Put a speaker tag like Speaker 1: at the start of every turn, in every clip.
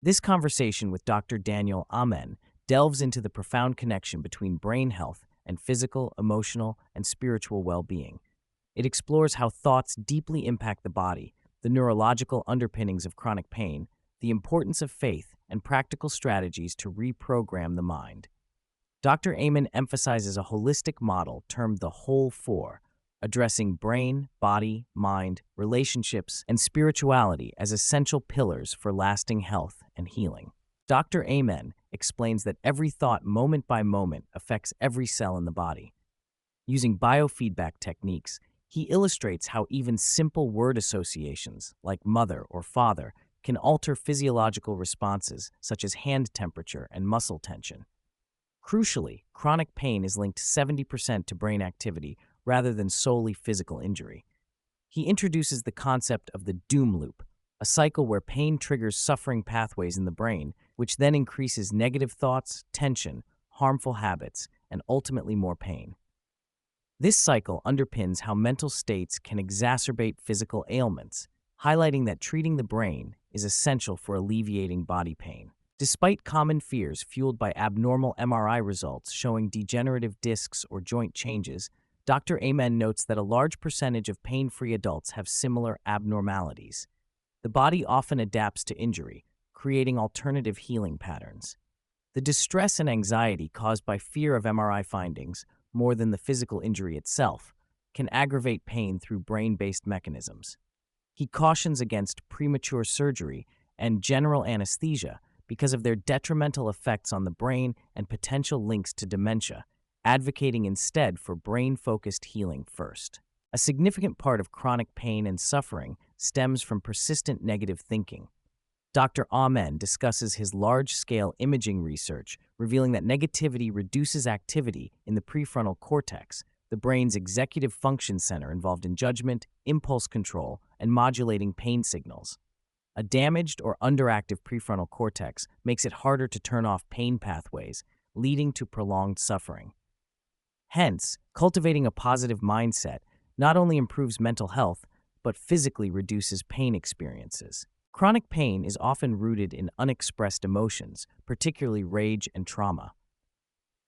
Speaker 1: This conversation with Dr. Daniel Amen delves into the profound connection between brain health and physical, emotional, and spiritual well-being. It explores how thoughts deeply impact the body, the neurological underpinnings of chronic pain, the importance of faith, and practical strategies to reprogram the mind. Dr. Amen emphasizes a holistic model termed the Whole Four, addressing brain, body, mind, relationships, and spirituality as essential pillars for lasting health and healing. Dr. Amen explains that every thought, moment by moment, affects every cell in the body. Using biofeedback techniques, he illustrates how even simple word associations, like mother or father, can alter physiological responses such as hand temperature and muscle tension. Crucially, chronic pain is linked 70% to brain activity rather than solely physical injury. He introduces the concept of the doom loop, a cycle where pain triggers suffering pathways in the brain, which then increases negative thoughts, tension, harmful habits, and ultimately more pain. This cycle underpins how mental states can exacerbate physical ailments, highlighting that treating the brain is essential for alleviating body pain. Despite common fears fueled by abnormal MRI results showing degenerative discs or joint changes, Dr. Amen notes that a large percentage of pain-free adults have similar abnormalities. The body often adapts to injury, creating alternative healing patterns. The distress and anxiety caused by fear of MRI findings, more than the physical injury itself, can aggravate pain through brain-based mechanisms. He cautions against premature surgery and general anesthesia because of their detrimental effects on the brain and potential links to dementia, advocating instead for brain-focused healing first. A significant part of chronic pain and suffering stems from persistent negative thinking. Dr. Amen discusses his large-scale imaging research, revealing that negativity reduces activity in the prefrontal cortex, the brain's executive function center involved in judgment, impulse control, and modulating pain signals. A damaged or underactive prefrontal cortex makes it harder to turn off pain pathways, leading to prolonged suffering. Hence, cultivating a positive mindset not only improves mental health, but physically reduces pain experiences. Chronic pain is often rooted in unexpressed emotions, particularly rage and trauma.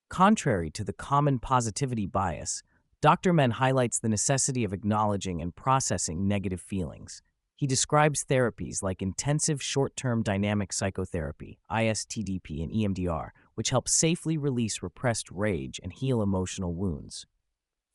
Speaker 1: Contrary to the common positivity bias, Dr. Men highlights the necessity of acknowledging and processing negative feelings. He describes therapies like intensive short-term dynamic psychotherapy, ISTDP and EMDR, which help safely release repressed rage and heal emotional wounds.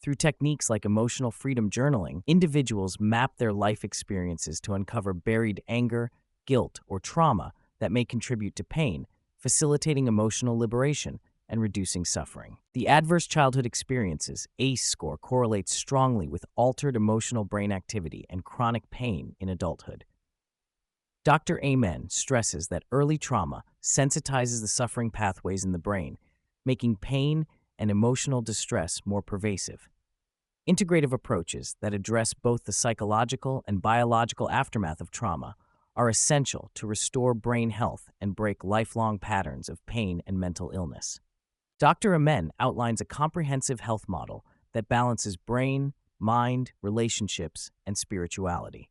Speaker 1: Through techniques like emotional freedom journaling, individuals map their life experiences to uncover buried anger, guilt, or trauma that may contribute to pain, facilitating emotional liberation and reducing suffering. The Adverse Childhood Experiences ACE score correlates strongly with altered emotional brain activity and chronic pain in adulthood. Dr. Amen stresses that early trauma sensitizes the suffering pathways in the brain, making pain and emotional distress more pervasive. Integrative approaches that address both the psychological and biological aftermath of trauma are essential to restore brain health and break lifelong patterns of pain and mental illness. Dr. Amen outlines a comprehensive health model that balances brain, mind, relationships, and spirituality.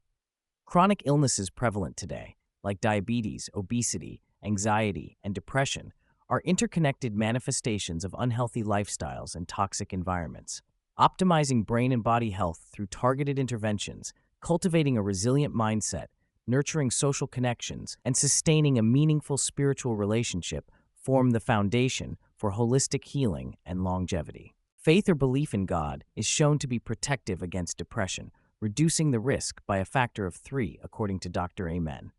Speaker 1: Chronic illnesses prevalent today, like diabetes, obesity, anxiety, and depression, are interconnected manifestations of unhealthy lifestyles and toxic environments. Optimizing brain and body health through targeted interventions, cultivating a resilient mindset, nurturing social connections, and sustaining a meaningful spiritual relationship form the foundation for holistic healing and longevity. Faith or belief in God is shown to be protective against depression, reducing the risk by a factor of 3, according to Dr. Amen.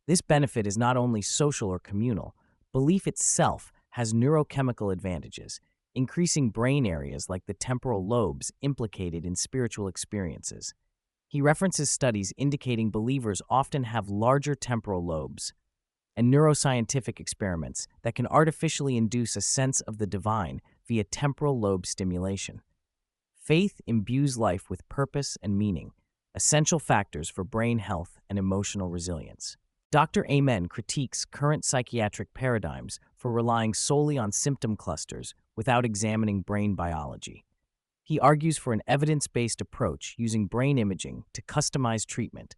Speaker 1: This benefit is not only social or communal. Belief itself has neurochemical advantages, increasing brain areas like the temporal lobes implicated in spiritual experiences. He references studies indicating believers often have larger temporal lobes and neuroscientific experiments that can artificially induce a sense of the divine via temporal lobe stimulation. Faith imbues life with purpose and meaning, essential factors for brain health and emotional resilience. Dr. Amen critiques current psychiatric paradigms for relying solely on symptom clusters without examining brain biology. He argues for an evidence-based approach using brain imaging to customize treatment,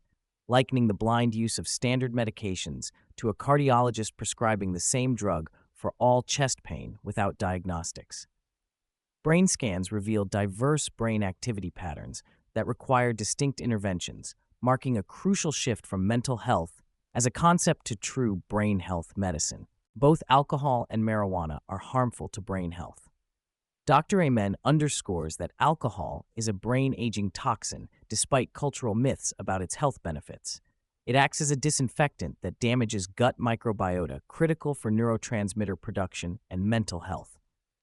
Speaker 1: likening the blind use of standard medications to a cardiologist prescribing the same drug for all chest pain without diagnostics. Brain scans reveal diverse brain activity patterns that require distinct interventions, marking a crucial shift from mental health as a concept to true brain health medicine. Both alcohol and marijuana are harmful to brain health. Dr. Amen underscores that alcohol is a brain-aging toxin despite cultural myths about its health benefits. It acts as a disinfectant that damages gut microbiota, critical for neurotransmitter production and mental health.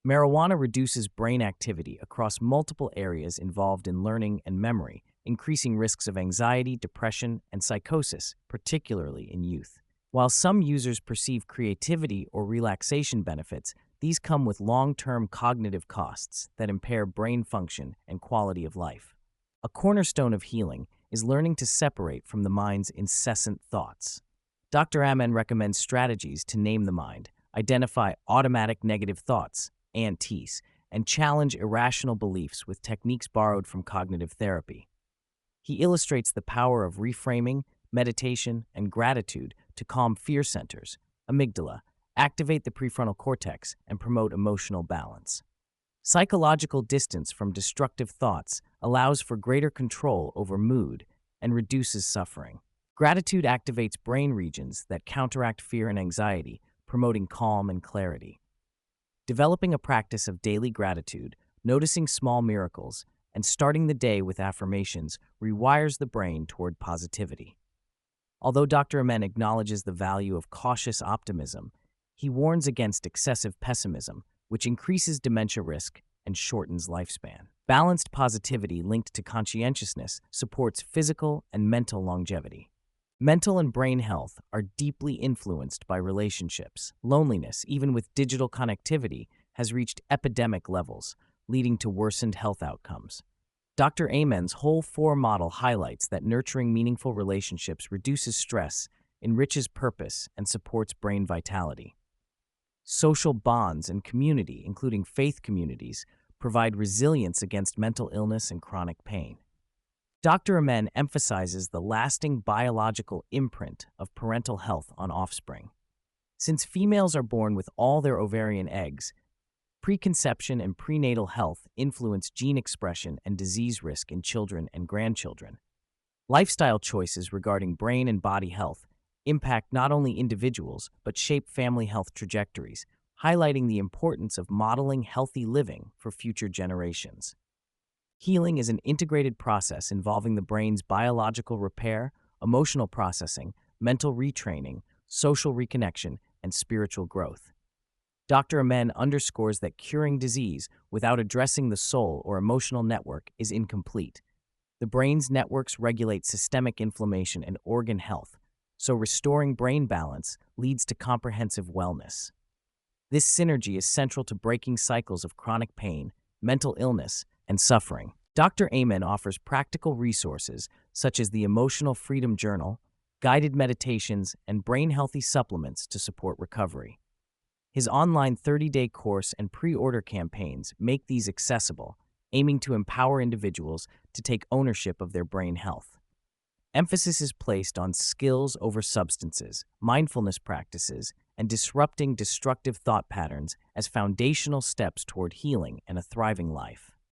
Speaker 1: Marijuana reduces brain activity across multiple areas involved in learning and memory, increasing risks of anxiety, depression, and psychosis, particularly in youth. While some users perceive creativity or relaxation benefits, these come with long-term cognitive costs that impair brain function and quality of life. A cornerstone of healing is learning to separate from the mind's incessant thoughts. Dr. Amen recommends strategies to name the mind, identify automatic negative thoughts, ANTs, and challenge irrational beliefs with techniques borrowed from cognitive therapy. He illustrates the power of reframing, meditation, and gratitude to calm fear centers, amygdala, activate the prefrontal cortex, and promote emotional balance. Psychological distance from destructive thoughts allows for greater control over mood and reduces suffering. Gratitude activates brain regions that counteract fear and anxiety, promoting calm and clarity. Developing a practice of daily gratitude, noticing small miracles, and starting the day with affirmations rewires the brain toward positivity. Although Dr. Amen acknowledges the value of cautious optimism, he warns against excessive pessimism, which increases dementia risk and shortens lifespan. Balanced positivity linked to conscientiousness supports physical and mental longevity. Mental and brain health are deeply influenced by relationships. Loneliness, even with digital connectivity, has reached epidemic levels, leading to worsened health outcomes. Dr. Amen's Whole 4 model highlights that nurturing meaningful relationships reduces stress, enriches purpose, and supports brain vitality. Social bonds and community, including faith communities, provide resilience against mental illness and chronic pain. Dr. Amen emphasizes the lasting biological imprint of parental health on offspring. Since females are born with all their ovarian eggs, preconception and prenatal health influence gene expression and disease risk in children and grandchildren. Lifestyle choices regarding brain and body health impact not only individuals but shape family health trajectories, highlighting the importance of modeling healthy living for future generations. Healing is an integrated process involving the brain's biological repair, emotional processing, mental retraining, social reconnection, and spiritual growth. Dr. Amen underscores that curing disease without addressing the soul or emotional network is incomplete. The brain's networks regulate systemic inflammation and organ health, so restoring brain balance leads to comprehensive wellness. This synergy is central to breaking cycles of chronic pain, mental illness, and suffering. Dr. Amen offers practical resources such as the Emotional Freedom Journal, guided meditations, and brain-healthy supplements to support recovery. His online 30-day course and pre-order campaigns make these accessible, aiming to empower individuals to take ownership of their brain health. Emphasis is placed on skills over substances, mindfulness practices, and disrupting destructive thought patterns as foundational steps toward healing and a thriving life.